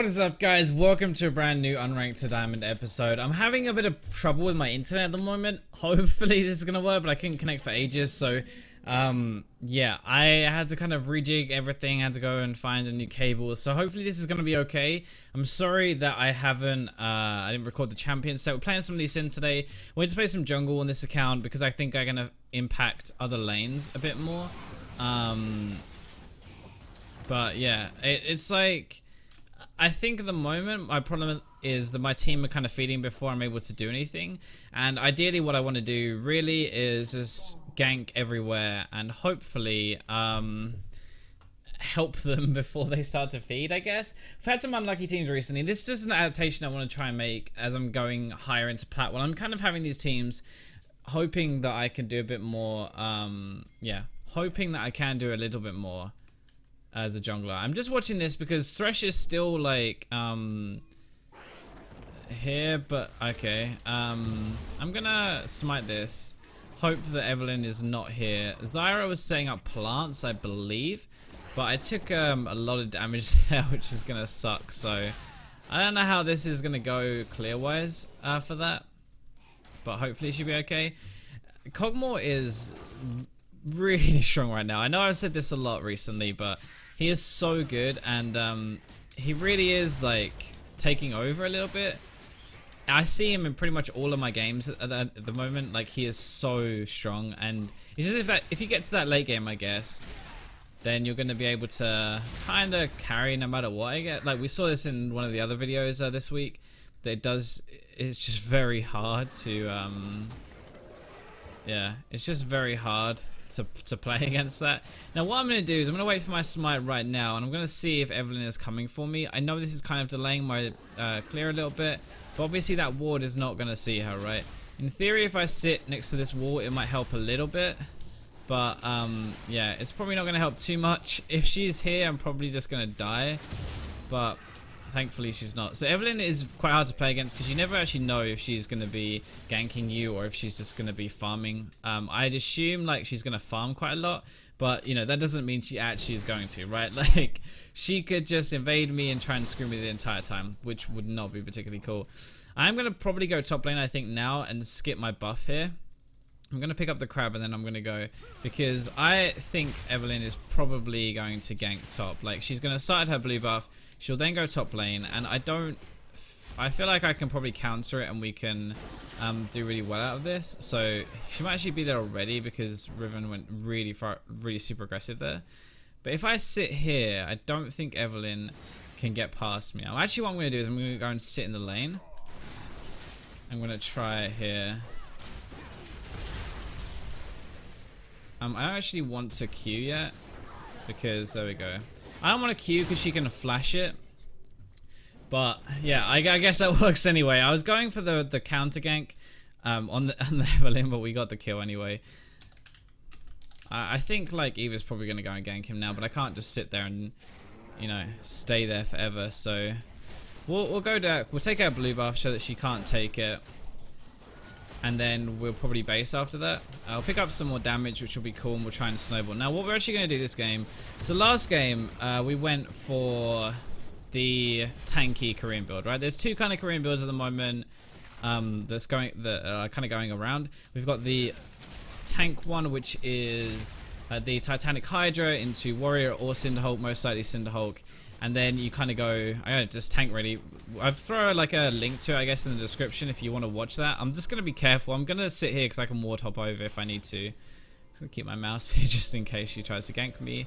What is up, guys? Welcome to a brand new Unranked to Diamond episode. I'm having a bit of trouble with my internet at the moment. Hopefully this is gonna work, but I couldn't connect for ages, so yeah, I had to kind of rejig everything. I had to go and find a new cable, so hopefully this is gonna be okay. I'm sorry that I didn't record the champion set. We're playing some Lee Sin today. We're going to play some jungle on this account because I think I'm gonna impact other lanes a bit more. But yeah, it's like, I think at the moment my problem is that my team are kind of feeding before I'm able to do anything, and ideally what I want to do really is just gank everywhere and hopefully help them before they start to feed, I guess. I've had some unlucky teams recently. This is just an adaptation I want to try and make as I'm going higher into plat. Well, I'm kind of having these teams hoping that I can do a bit more, yeah, hoping that I can do a little bit more as a jungler. I'm just watching this because Thresh is still like here, but okay. I'm gonna smite this. Hope that Evelyn is not here. Zyra was setting up plants, I believe, but I took a lot of damage there, which is gonna suck. So I don't know how this is gonna go clear wise for that, but hopefully it should be okay. Kog'Maw is really strong right now. I know I've said this a lot recently, but he is so good, and he really is like taking over a little bit. I see him in pretty much all of my games at the moment. Like, he is so strong, and it's just if you get to that late game, I guess, then you're going to be able to kind of carry no matter what I get. Like, we saw this in one of the other videos this week. That it's just very hard to yeah, it's just very hard to play against that. Now what I'm going to do is I'm going to wait for my smite right now, and I'm going to see if Evelyn is coming for me. I know this is kind of delaying my clear a little bit, but obviously that ward is not going to see her, right? In theory, if I sit next to this wall, it might help a little bit, but yeah, it's probably not going to help too much. If she's here, I'm probably just going to die, but thankfully she's not. So Evelyn is quite hard to play against because you never actually know if she's going to be ganking you or if she's just going to be farming. I'd assume like she's going to farm quite a lot, but you know, that doesn't mean she actually is going to, right? Like, she could just invade me and try and screw me the entire time, which would not be particularly cool. I'm going to probably go top lane, I think, now and skip my buff here. I'm going to pick up the crab and then I'm going to go, because I think Evelyn is probably going to gank top. Like, she's going to start her blue buff, she'll then go top lane, and I feel like I can probably counter it and we can do really well out of this. So she might actually be there already because Riven went really far, really super aggressive there. But if I sit here, I don't think Evelyn can get past me. Actually, what I'm going to do is I'm going to go and sit in the lane. I'm going to try it here. I don't actually want to Q yet, because there we go. I don't want to Q because she can flash it, but yeah, I guess that works anyway. I was going for the counter gank on the Evelyn, but we got the kill anyway. I think like Eva's probably gonna go and gank him now, but I can't just sit there and, you know, stay there forever. So we'll go down. We'll take our blue buff so that she can't take it. And then we'll probably base after that. I'll pick up some more damage, which will be cool, and we'll try and snowball. Now, what we're actually going to do this game... So last game, we went for the tanky Korean build, right? There's two kind of Korean builds at the moment that are kind of going around. We've got the tank one, which is the Titanic Hydra into Warrior or Cinderhulk, most likely Cinderhulk. And then you kind of go, just tank ready. I've thrown like a link to it, I guess, in the description if you want to watch that. I'm just going to be careful. I'm going to sit here because I can ward hop over if I need to. I'm just going to keep my mouse here just in case she tries to gank me.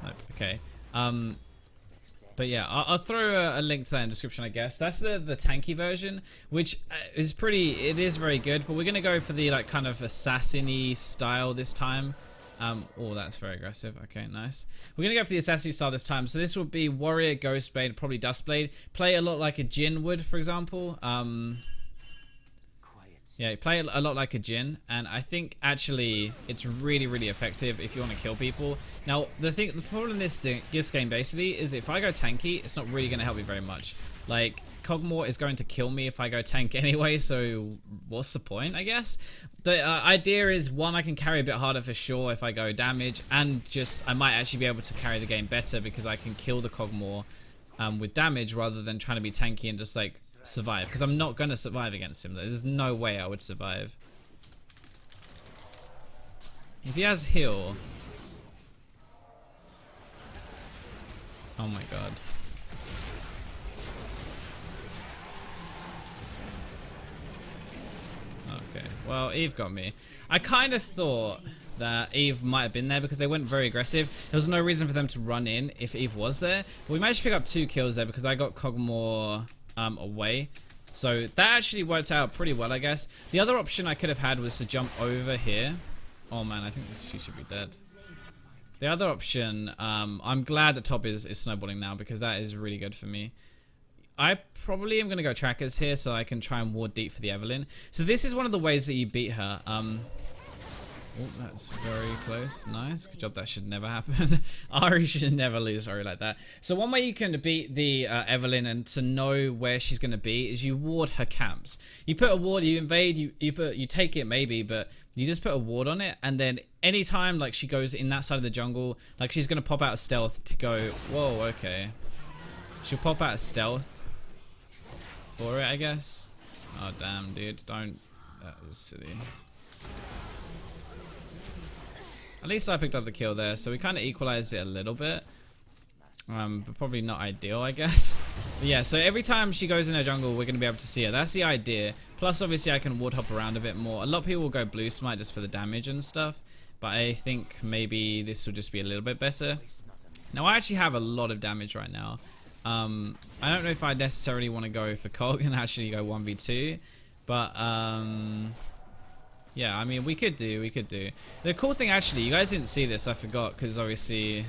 Nope, okay. But yeah, I'll throw a link to that in the description, I guess. That's the tanky version, which is it is very good. But we're going to go for the like kind of assassin-y style this time. Oh, that's very aggressive. Okay, nice. We're gonna go for the assassin style this time. So this will be Warrior, Ghostblade, probably Dustblade. Play a lot like a Jhin would, for example. Yeah, play a lot like a Jhin, and I think actually it's really, really effective if you want to kill people. Now, the problem this game basically is if I go tanky, it's not really gonna help me very much. Like, Kog'Maw is going to kill me if I go tank anyway, so what's the point, I guess? The idea is, one, I can carry a bit harder for sure if I go damage, and just I might actually be able to carry the game better because I can kill the Kog'Maw with damage rather than trying to be tanky and just like survive, because I'm not going to survive against him. There's no way I would survive. If he has heal... Oh my god. Okay, well, Eve got me. I kind of thought that Eve might have been there because they went very aggressive. There was no reason for them to run in if Eve was there. But we managed to pick up 2 kills there because I got Cogmore away. So that actually worked out pretty well, I guess. The other option I could have had was to jump over here. Oh man, I think she should be dead. The other option, I'm glad that top is snowballing now because that is really good for me. I probably am going to go trackers here so I can try and ward deep for the Evelyn. So this is one of the ways that you beat her. Oh, that's very close. Nice. Good job. That should never happen. Ari should never lose Ari like that. So one way you can beat the Evelyn and to know where she's going to be is you ward her camps. You put a ward, you invade, you take it maybe, but you just put a ward on it, and then anytime like she goes in that side of the jungle, like she's going to pop out of stealth to go, whoa, okay. She'll pop out of stealth for it, I guess. Oh, damn, dude. Don't. That was silly. At least I picked up the kill there, so we kind of equalized it a little bit. But probably not ideal, I guess. But yeah, so every time she goes in her jungle, we're going to be able to see her. That's the idea. Plus, obviously, I can ward hop around a bit more. A lot of people will go blue smite just for the damage and stuff. But I think maybe this will just be a little bit better. Now, I actually have a lot of damage right now. I don't know if I necessarily want to go for Cog and actually go 1v2. But, yeah, I mean, we could do. The cool thing, actually, you guys didn't see this, I forgot, because obviously,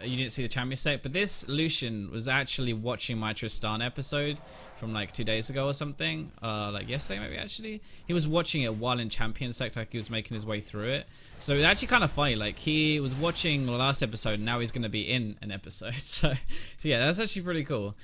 you didn't see the champion set, but this Lucian was actually watching my Tristan episode from like 2 days ago or something, like yesterday maybe actually. He was watching it while in champion sect, like he was making his way through it. So it's actually kind of funny, like he was watching the last episode and now he's going to be in an episode. So yeah, that's actually pretty cool.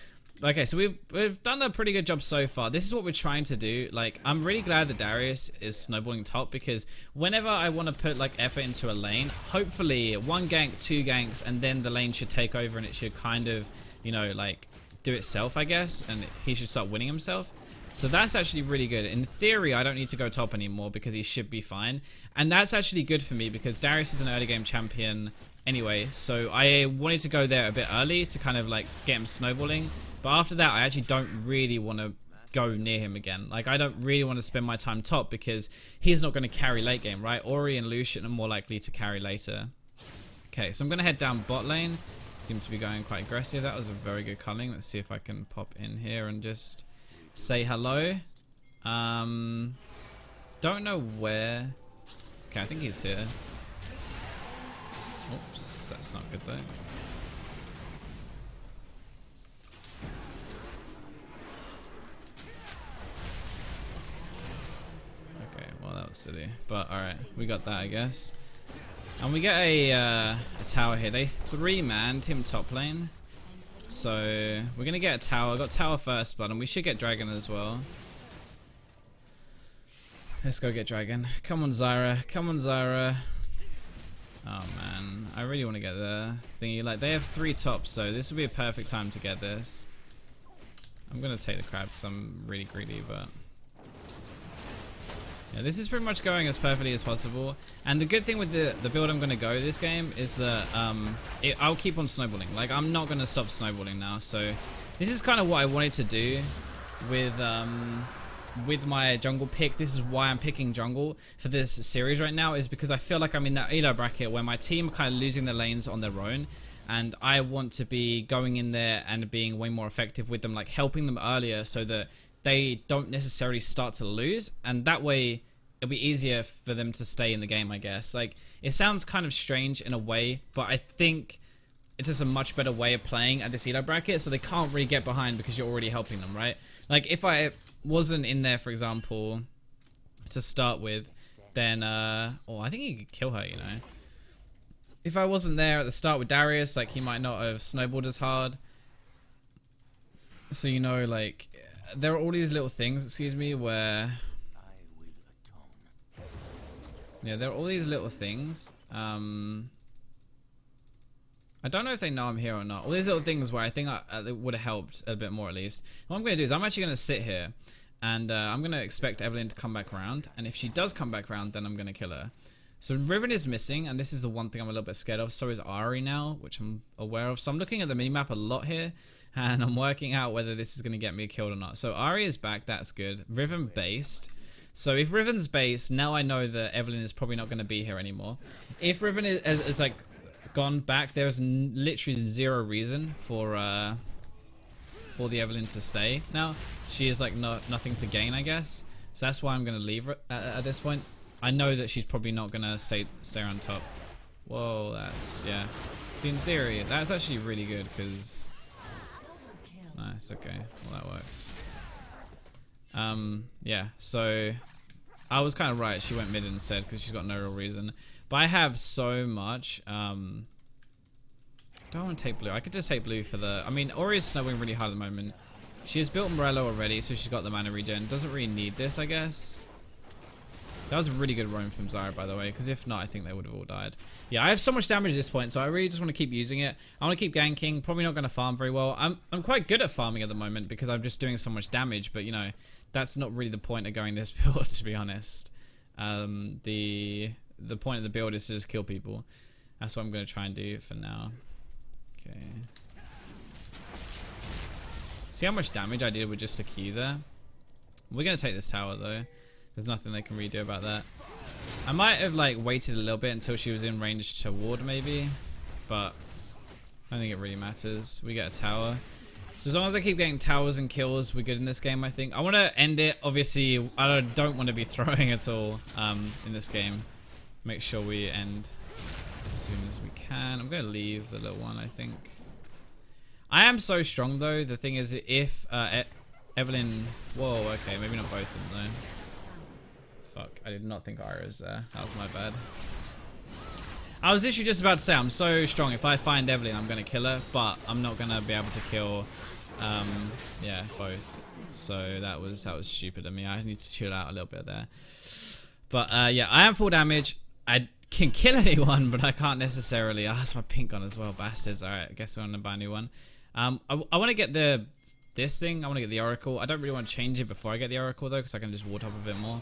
Okay, so we've done a pretty good job so far. This is what we're trying to do. Like, I'm really glad that Darius is snowballing top, because whenever I want to put like effort into a lane, hopefully 1 gank, 2 ganks, and then the lane should take over and it should kind of, you know, like do itself, I guess, and he should start winning himself. So that's actually really good. In theory, I don't need to go top anymore because he should be fine. And that's actually good for me because Darius is an early game champion anyway. So I wanted to go there a bit early to kind of like get him snowballing. But after that, I actually don't really want to go near him again. Like, I don't really want to spend my time top because he's not going to carry late game, right? Ori and Lucian are more likely to carry later. Okay, so I'm going to head down bot lane. Seems to be going quite aggressive. That was a very good culling. Let's see if I can pop in here and just say hello. Don't know where. Okay, I think he's here. Oops, that's not good though. Well, that was silly, but alright, we got that, I guess. And we get a tower here. They 3-manned him top lane, so we're gonna get a tower. Got tower first blood, and we should get dragon as well. Let's go get dragon. Come on, Zyra. Come on, Zyra. Oh man, I really want to get the thingy. Like, they have 3 tops, so this would be a perfect time to get this. I'm gonna take the crab because I'm really greedy, but. Yeah, this is pretty much going as perfectly as possible. And the good thing with the build I'm going to go this game is that I'll keep on snowballing. Like, I'm not going to stop snowballing now. So this is kind of what I wanted to do with my jungle pick. This is why I'm picking jungle for this series right now, is because I feel like I'm in that elo bracket where my team are kind of losing the lanes on their own. And I want to be going in there and being way more effective with them, like helping them earlier so that they don't necessarily start to lose, and that way it'll be easier for them to stay in the game, I guess. Like, it sounds kind of strange in a way, but I think it's just a much better way of playing at this elo bracket, so they can't really get behind because you're already helping them, right? Like, if I wasn't in there, for example, to start with, then oh, I think he could kill her, you know. If I wasn't there at the start with Darius, like, he might not have snowballed as hard. So, you know, like, there are all these little things, excuse me, where... Yeah, there are all these little things I don't know if they know I'm here or not. Well, there's little things where I think it would have helped a bit more at least. What I'm going to do is I'm actually going to sit here. And I'm going to expect Evelyn to come back around. And if she does come back around, then I'm going to kill her. So Riven is missing. And this is the one thing I'm a little bit scared of. So is Ari now, which I'm aware of. So I'm looking at the minimap a lot here. And I'm working out whether this is going to get me killed or not. So Ari is back. That's good. Riven based. So if Riven's based, now I know that Evelyn is probably not going to be here anymore. If Riven is like gone back, there's literally zero reason for the Evelyn to stay now. She is like nothing to gain, I guess. So that's why I'm gonna leave her at this point. I know that she's probably not gonna stay on top. Whoa, that's, yeah. See, in theory, that's actually really good because nice. Okay, well that works. Yeah. So I was kind of right. She went mid instead because she's got no real reason. But I have so much. Don't want to take blue. I could just take blue for the... I mean, Ori is snowing really hard at the moment. She has built Morello already, so she's got the mana regen. Doesn't really need this, I guess. That was a really good roam from Zyra, by the way, because if not, I think they would have all died. Yeah, I have so much damage at this point, so I really just want to keep using it. I want to keep ganking. Probably not going to farm very well. I'm quite good at farming at the moment because I'm just doing so much damage, but, you know, that's not really the point of going this build, to be honest. The point of the build is to just kill people. That's what I'm going to try and do for now. Okay. See how much damage I did with just a Q there? We're going to take this tower though. There's nothing they can really do about that. I might have like waited a little bit until she was in range to ward maybe. But I don't think it really matters. We get a tower. So as long as I keep getting towers and kills, we're good in this game, I think. I want to end it. Obviously, I don't want to be throwing at all in this game. Make sure we end as soon as we can. I'm going to leave the little one, I think. I am so strong, though. The thing is, if Evelyn... Whoa, okay. Maybe not both of them, though. Fuck. I did not think Ira was there. That was my bad. I was literally just about to say, I'm so strong. If I find Evelyn, I'm going to kill her. But I'm not going to be able to kill... yeah, both. So that was stupid of me. I need to chill out a little bit there. But yeah, I am full damage. I can kill anyone, but I can't necessarily. Oh, that's my pink on as well, bastards. Alright, I guess we're gonna buy a new one. I want to get this thing. I want to get the Oracle. I don't really want to change it before I get the Oracle though, because I can just ward up a bit more.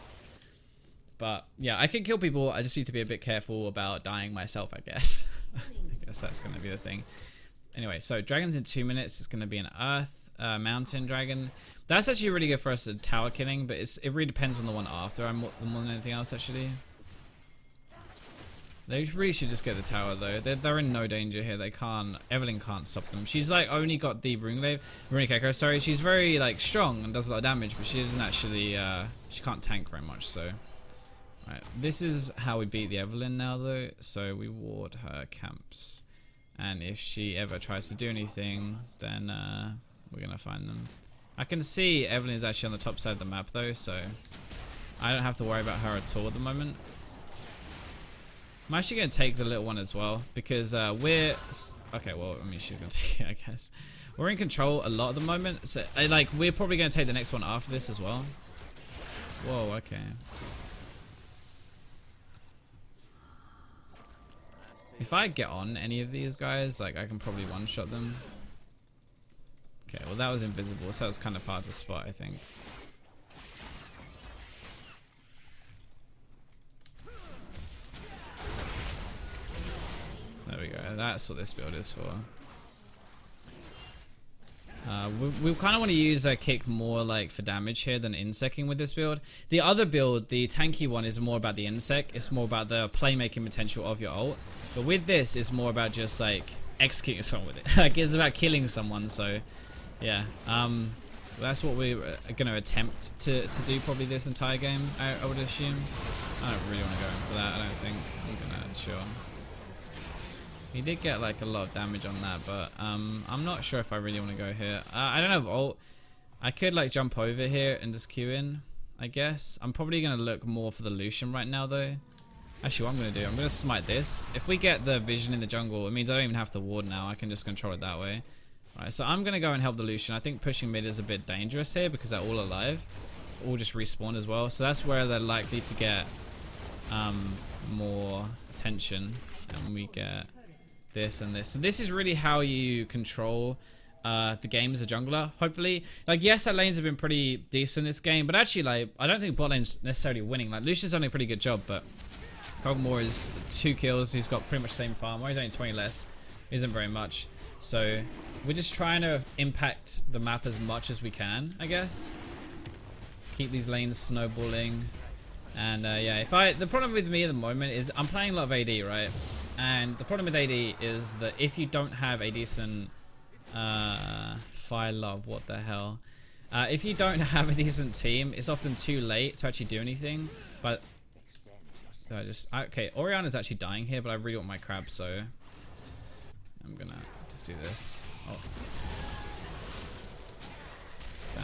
But yeah, I can kill people. I just need to be a bit careful about dying myself, I guess. I guess that's gonna be the thing. Anyway, so dragons in 2 minutes. It's gonna be an Earth Mountain dragon. That's actually really good for us at tower killing, but it really depends on the one after. More than anything else, actually. They really should just get the tower though. They're in no danger here. They can't. Evelyn can't stop them. She's like only got the runic echo. Sorry, she's very like strong and does a lot of damage, but she doesn't actually. She can't tank very much. So, right. This is how we beat the Evelyn now though. So we ward her camps, and if she ever tries to do anything, then we're gonna find them. I can see Evelyn is actually on the top side of the map though, so I don't have to worry about her at all at the moment. I'm actually going to take the little one as well, because we're... Okay, well, I mean, she's going to take it, I guess. We're in control a lot at the moment, so, like, we're probably going to take the next one after this as well. Whoa, okay. If I get on any of these guys, like, I can probably one-shot them. Okay, well, that was invisible, so that was kind of hard to spot, I think. There we go. That's what this build is for. We kind of want to use a kick more like for damage here than insecting with this build. The other build, the tanky one, is more about the insect. It's more about the playmaking potential of your ult. But with this, it's more about just like executing someone with it. Like it's about killing someone. So yeah, that's what we're going to attempt to do probably this entire game. I would assume. I don't really want to go in for that. I don't think. I'm gonna sure. He did get like a lot of damage on that, but I'm not sure if I really want to go here. I don't have ult. I could like jump over here and just queue in, I guess. I'm probably going to look more for the Lucian right now though. Actually, what I'm going to do, I'm going to smite this. If we get the vision in the jungle, it means I don't even have to ward now. I can just control it that way. Alright, so I'm going to go and help the Lucian. I think pushing mid is a bit dangerous here because they're all alive. All just respawn as well. So that's where they're likely to get more attention. And we get this and this. So this is really how you control the game as a jungler, hopefully. Like, yes, our lanes have been pretty decent this game, but actually, like, I don't think bot lane's necessarily winning. Like, Lucian's done a pretty good job, but Kog'Maw is 2 kills. He's got pretty much the same farm. Well, he's only 20 less. Isn't very much. So we're just trying to impact the map as much as we can, I guess. Keep these lanes snowballing. And yeah, the problem with me at the moment is I'm playing a lot of AD, right? And the problem with AD is that if you don't have a decent Fire Love, what the hell? If you don't have a decent team, it's often too late to actually do anything. But so okay, Orianna's actually dying here, but I really want my crab, so I'm gonna just do this. Oh, damn.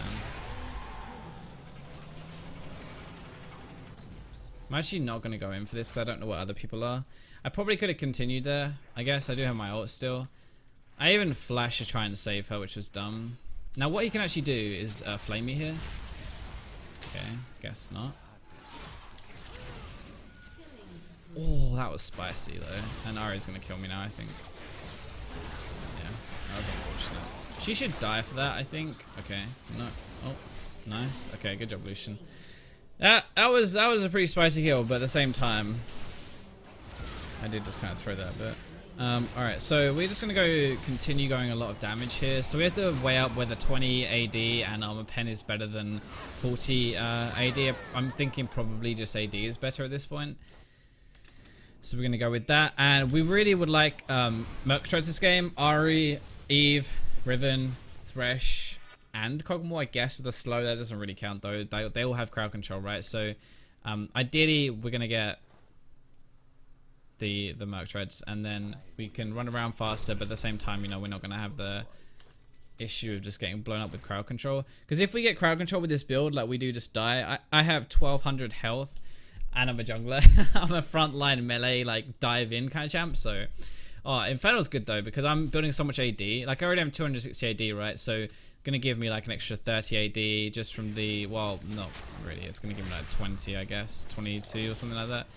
I'm actually not going to go in for this because I don't know what other people are. I probably could have continued there. I guess I do have my ult still. I even flashed to try and save her, which was dumb. Now what he can actually do is flame me here. Okay, guess not. Oh, that was spicy though. And Ari's going to kill me now, I think. Yeah, that was unfortunate. She should die for that, I think. Okay, no. Oh, nice. Okay, good job, Lucian. That was a pretty spicy kill, but at the same time, I did just kind of throw that a bit. Alright, so we're just going to go continue going a lot of damage here. So we have to weigh up whether 20 AD and armor pen is better than 40 AD. I'm thinking probably just AD is better at this point. So we're going to go with that. And we really would like Merc Treads this game. Ahri, Eve, Riven, Thresh, and Kog'Maw, I guess, with a slow. That doesn't really count though. They all have crowd control, right? So ideally we're gonna get the Merc Treads, and then we can run around faster, but at the same time, you know, we're not gonna have the issue of just getting blown up with crowd control. Because if we get crowd control with this build, like we do just die. I have 1200 health and I'm a jungler. I'm a frontline melee, like dive in kind of champ, so Infernal's good though, because I'm building so much AD. Like I already have 260 AD, right? So gonna give me like an extra 30 AD just from the, well, not really, it's gonna give me like 20, I guess, 22 or something like that.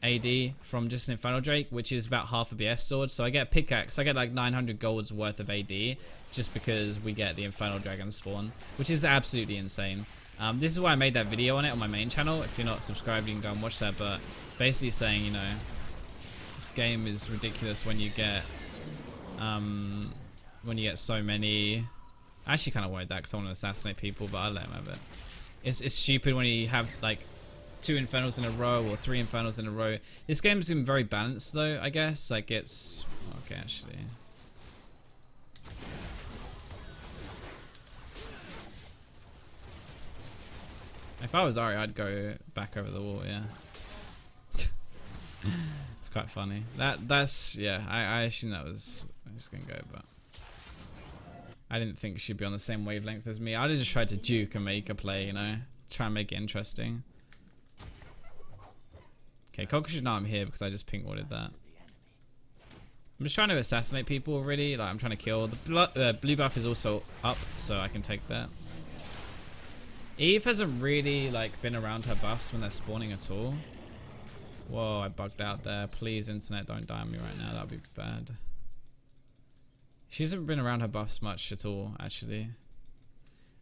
AD from just an Infernal Drake, which is about half a BF sword. So I get a pickaxe, I get like 900 gold's worth of AD just because we get the Infernal Dragon spawn, which is absolutely insane. This is why I made that video on it on my main channel. If you're not subscribed, you can go and watch that, but basically saying, you know, this game is ridiculous when you get so many. I actually kind of wanted that because I want to assassinate people, but I'll let him have it. It's stupid when you have like 2 Infernals in a row or 3 Infernals in a row. This game's been very balanced though, I guess. Like it's okay actually. If I was Ahri, I'd go back over the wall, yeah. It's quite funny. That's yeah, I assume that was, I'm just gonna go, but I didn't think she'd be on the same wavelength as me. I'd have just tried to juke and make a play, you know, try and make it interesting. Okay, Coco should know I'm here because I just pink warded that. I'm just trying to assassinate people already. Like I'm trying to kill. The blue buff is also up, so I can take that. Eve hasn't really like been around her buffs when they're spawning at all. Whoa, I bugged out there. Please, internet, don't die on me right now. That would be bad. She hasn't been around her buffs much at all, actually.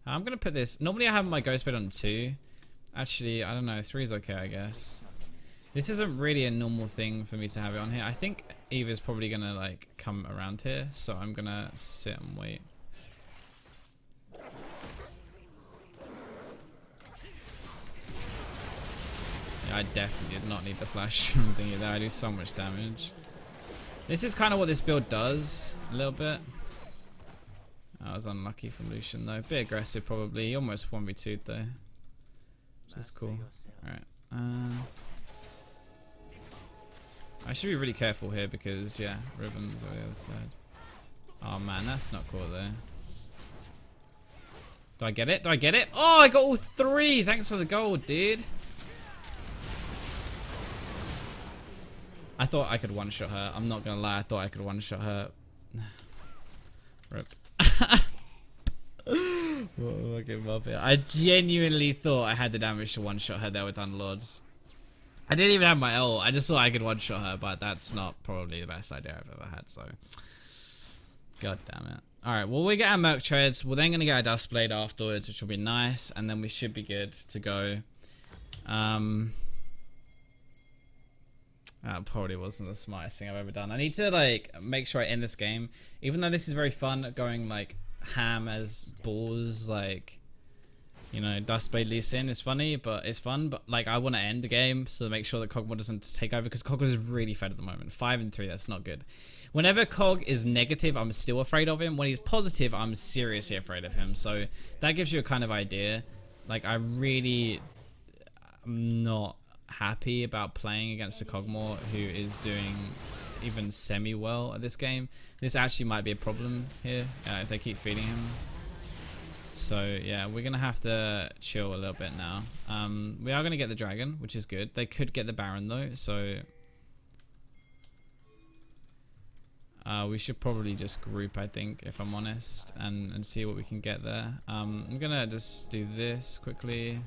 I'm going to put this... Normally I have my ghost bed on 2. Actually, I don't know. 3 is okay, I guess. This isn't really a normal thing for me to have it on here. I think Eve is probably going to like come around here. So I'm going to sit and wait. Yeah, I definitely did not need the flash from thingy there. I do so much damage. This is kind of what this build does, a little bit. I was unlucky from Lucian though. A bit aggressive probably. He almost 1v2'd though. Which is cool. Alright. I should be really careful here because, yeah, Riven's on the other side. Oh man, that's not cool though. Do I get it? Do I get it? Oh, I got all 3! Thanks for the gold, dude. I thought I could one-shot her. I'm not gonna lie, I thought I could one-shot her. Rip. Whoa, I give up here. I genuinely thought I had the damage to one-shot her there with Unlords. I didn't even have my ult. I just thought I could one-shot her, but that's not probably the best idea I've ever had, so. God damn it. Alright, well, we get our Merc Treads. We're then going to get our Dust Blade afterwards, which will be nice, and then we should be good to go. That probably wasn't the smartest thing I've ever done. I need to, like, make sure I end this game. Even though this is very fun, going, like, ham as balls, like, you know, Dust Blade Lee Sin is funny, but it's fun. But, like, I want to end the game, so make sure that Kog'Maw doesn't take over, because Kog'Maw is really fed at the moment. 5-3, that's not good. Whenever Cog is negative, I'm still afraid of him. When he's positive, I'm seriously afraid of him. So that gives you a kind of idea. Like, I really am not happy about playing against a Kog'Maw who is doing even semi-well at this game. This actually might be a problem here if they keep feeding him. So yeah, we're going to have to chill a little bit now. We are going to get the dragon, which is good. They could get the Baron though, so... we should probably just group, I think, if I'm honest, and see what we can get there. I'm gonna just do this quickly.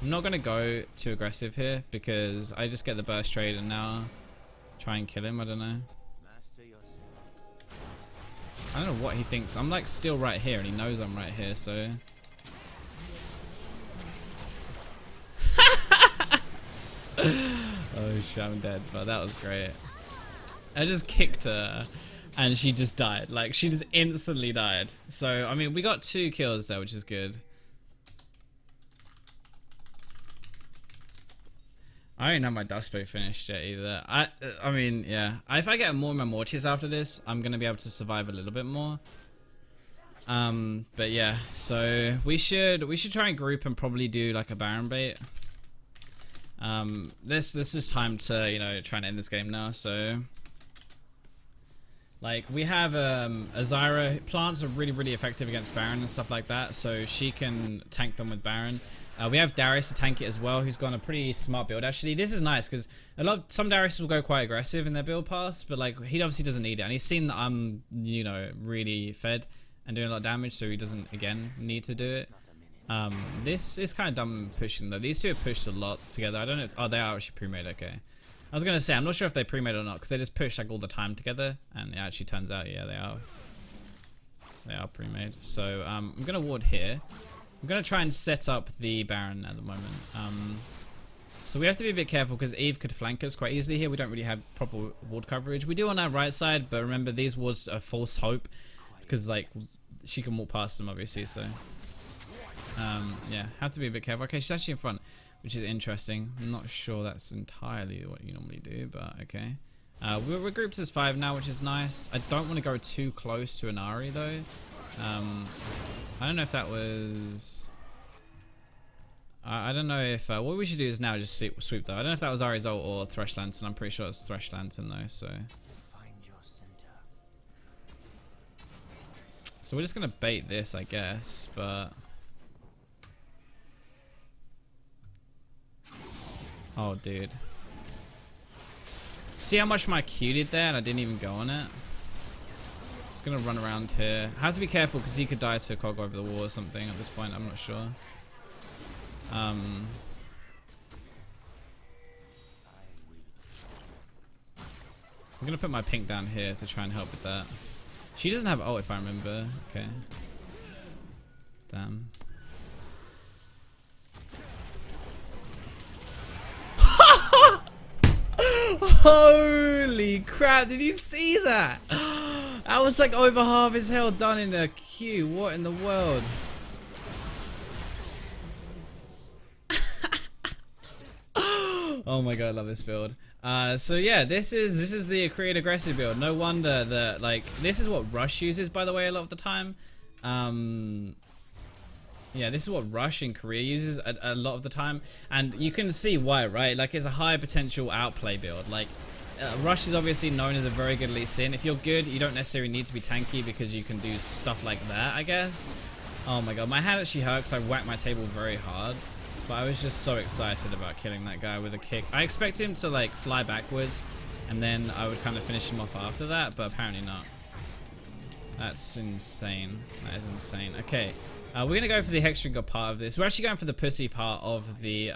I'm not gonna go too aggressive here because I just get the burst trade and now try and kill him. I don't know. I don't know what he thinks. I'm like still right here and he knows I'm right here, so... Oh shit, I'm dead, but that was great. I just kicked her and she just died. Like, she just instantly died. So, I mean, we got 2 kills there, which is good. I don't have my Dust Blade finished yet either. I mean, yeah. If I get more of my Mortiers after this, I'm going to be able to survive a little bit more. But yeah, so we should try and group and probably do like a Baron bait. This is time to, you know, try and end this game now, so... Like, we have Azira. Plants are really effective against Baron and stuff like that, so she can tank them with Baron. We have Darius to tank it as well, who's got a pretty smart build. Actually, this is nice, because some Darius will go quite aggressive in their build paths, but like, he obviously doesn't need it, and he's seen that I'm, you know, really fed and doing a lot of damage, so he doesn't, again, need to do it. This is kind of dumb pushing though. These two have pushed a lot together. I don't know if, oh, they are actually pre-made, okay. I was gonna say, I'm not sure if they pre-made or not, because they just push like all the time together, and it actually turns out, yeah, they are. They are pre-made. So, I'm gonna ward here. I'm gonna try and set up the Baron at the moment. So we have to be a bit careful, because Eve could flank us quite easily here. We don't really have proper ward coverage. We do on our right side, but remember, these wards are false hope, because like, she can walk past them, obviously, so... yeah, have to be a bit careful. Okay, she's actually in front, which is interesting. I'm not sure that's entirely what you normally do, but okay. We're grouped as 5 now, which is nice. I don't want to go too close to an Ahri though. I don't know if that was... I don't know if... what we should do is now just sweep though. I don't know if that was Ahri's ult or Thresh Lantern. I'm pretty sure it's Thresh Lantern though, so... So we're just going to bait this, I guess, but... Oh, dude. See how much my Q did there and I didn't even go on it? Just gonna run around here. I have to be careful because he could die to a Cog over the wall or something at this point, I'm not sure. I'm gonna put my pink down here to try and help with that. She doesn't have ult if I remember. Okay. Damn. Holy crap, did you see that? That was like over half his health done in a Q. What in the world? Oh my god, I love this build. So yeah, this is the create aggressive build. No wonder that, like, this is what Rush uses, by the way, a lot of the time. Yeah, this is what Rush in Korea uses a lot of the time, and you can see why, right? Like, it's a high potential outplay build. Like, Rush is obviously known as a very good Lee Sin. If you're good, you don't necessarily need to be tanky because you can do stuff like that, I guess. Oh my god, my hand actually hurt because I whacked my table very hard. But I was just so excited about killing that guy with a kick. I expected him to, like, fly backwards, and then I would kind of finish him off after that, but apparently not. That's insane. That is insane. Okay, we're gonna go for the Hex Drinker part of this. We're actually going for the pussy part of the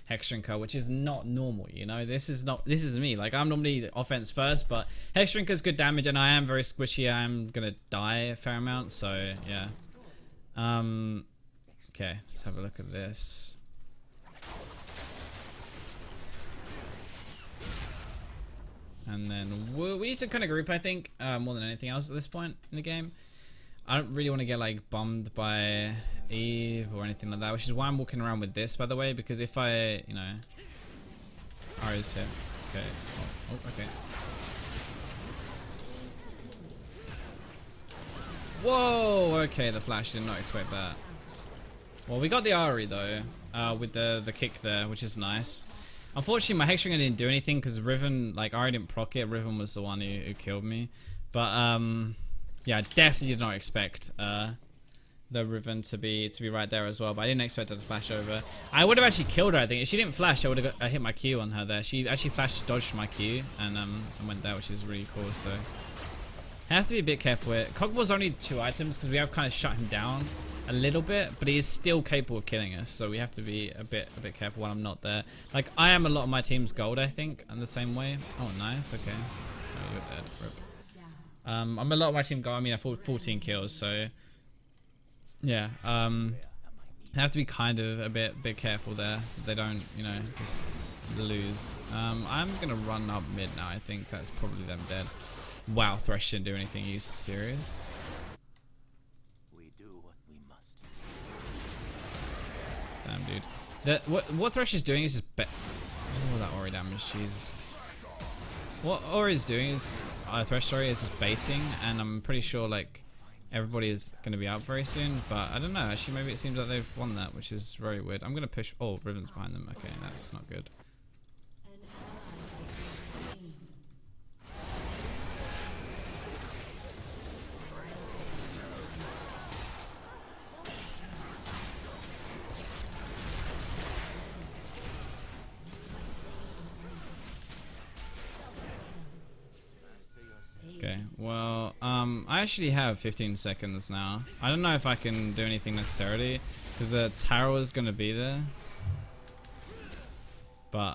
Hex Drinker, which is not normal, you know? This is me. Like, I'm normally offense first, but Hex Drinker's good damage, and I am very squishy. I am gonna die a fair amount, so yeah. Okay, let's have a look at this. And then we need to kind of group, I think, more than anything else at this point in the game. I don't really want to get like bummed by Eve or anything like that, which is why I'm walking around with this, by the way, because if I, you know, Ari's here. Okay. Oh, okay. Whoa. Okay, the flash. Did not expect that. Well, we got the Ari though, with the kick there, which is nice. Unfortunately, my Hex Drinker didn't do anything because Riven, like, Ari didn't proc it. Riven was the one who killed me. But yeah, I definitely did not expect the Riven to be right there as well. But I didn't expect her to flash over. I would have actually killed her, I think. If she didn't flash, I would have hit my Q on her there. She actually flashed, dodged my Q, and went there, which is really cool. So I have to be a bit careful with it. Cogball's only 2 items because we have kind of shut him down a little bit, but he is still capable of killing us, so we have to be a bit careful when I'm not there. Like, I am a lot of my team's gold, I think, in the same way. Oh, nice. Okay. Oh, you're dead. Rip. I'm a lot of my team gold. I mean, I fought 14 kills, so yeah. I have to be kind of a bit careful there. They don't, you know, just lose. I'm gonna run up mid now. I think that's probably them dead. Wow, Thresh didn't do anything. Are you serious? Damn, dude. What Thresh is doing is just oh, that Ori damage, Jesus. What Ori is doing is, Thresh, sorry, is just baiting, and I'm pretty sure, like, everybody is going to be out very soon, but I don't know, actually, maybe it seems like they've won that, which is very weird. I'm going to push, oh, Riven's behind them, okay, that's not good. Okay, well, I actually have 15 seconds now. I don't know if I can do anything necessarily, because the tower is going to be there. But,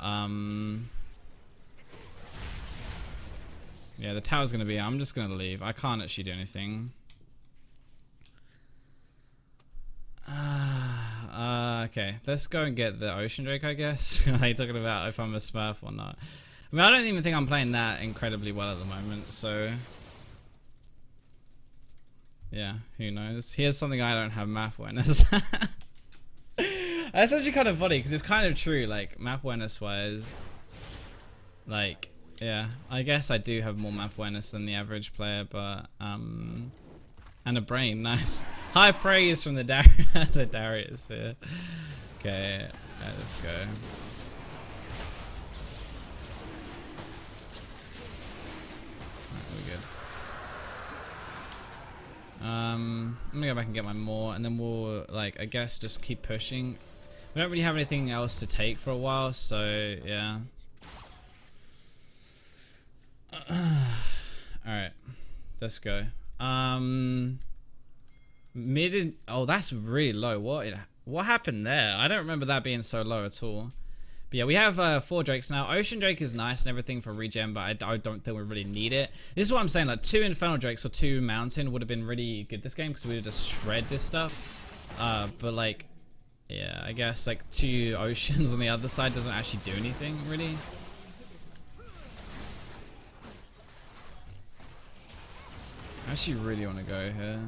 yeah, the tower's going to be, I'm just going to leave. I can't actually do anything. Okay, let's go and get the Ocean Drake, I guess. Are you talking about if I'm a smurf or not? I mean, I don't even think I'm playing that incredibly well at the moment, so yeah, who knows? Here's something I don't have, map awareness. That's actually kind of funny, because it's kind of true, like, map awareness wise, like, yeah, I guess I do have more map awareness than the average player, but, and a brain, nice. High praise from the Darius here. Okay, let's go. I'm gonna go back and get my more, and then we'll, like, I guess just keep pushing. We don't really have anything else to take for a while, so yeah. Alright, let's go. Mid, oh, that's really low. What happened there? I don't remember that being so low at all. But yeah, we have 4 Drakes now. Ocean Drake is nice and everything for regen, but I don't think we really need it. This is what I'm saying, like 2 Infernal Drakes or 2 Mountain would have been really good this game, because we would just shred this stuff. But like, yeah, I guess like 2 Oceans on the other side doesn't actually do anything, really. I actually really want to go here.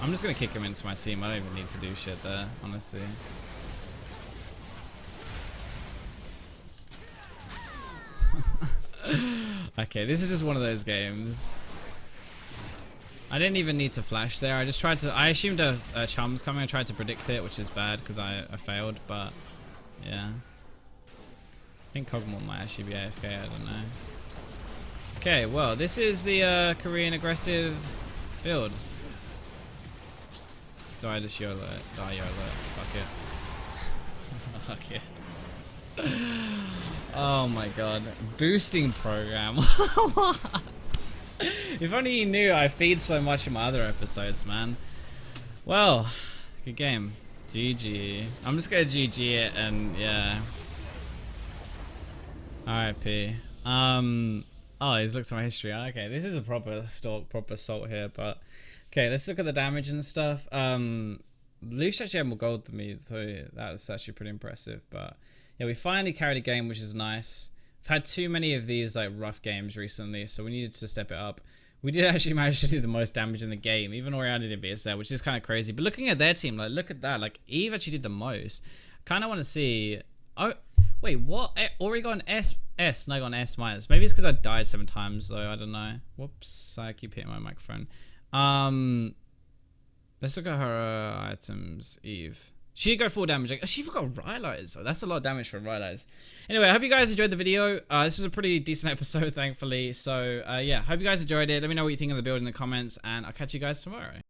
I'm just gonna kick him into my team. I don't even need to do shit there, honestly. Okay, this is just one of those games. I didn't even need to flash there. I just tried to. I assumed a charm was coming. I tried to predict it, which is bad because I failed. But yeah, I think Kog'Maw might actually be AFK. I don't know. Okay, well, this is the Korean aggressive build. Do I just YOLO it? Die YOLO it. Fuck it. Fuck it. Oh my god. Boosting program. If only you knew I feed so much in my other episodes, man. Well, good game. GG. I'm just gonna GG it and yeah. RIP. Oh, he's looked at my history. Okay, this is a proper assault here, but okay, let's look at the damage and stuff. Lucia actually had more gold than me, so that's actually pretty impressive. But yeah, we finally carried a game, which is nice. I've had too many of these like rough games recently, so we needed to step it up. We did actually manage to do the most damage in the game, even Oriana didn't beat us there, which is kind of crazy. But looking at their team, like look at that, like Eve actually did the most. Kind of want to see. Oh, wait, what? Ori got an S, and I got an S minus. Maybe it's because I died 7 times though. I don't know. Whoops, I keep hitting my microphone. Let's look at her items. Eve. She did go full damage. Like, she forgot Rylai's. So that's a lot of damage for Rylai's. Anyway, I hope you guys enjoyed the video. This was a pretty decent episode, thankfully. So, yeah, hope you guys enjoyed it. Let me know what you think of the build in the comments, and I'll catch you guys tomorrow.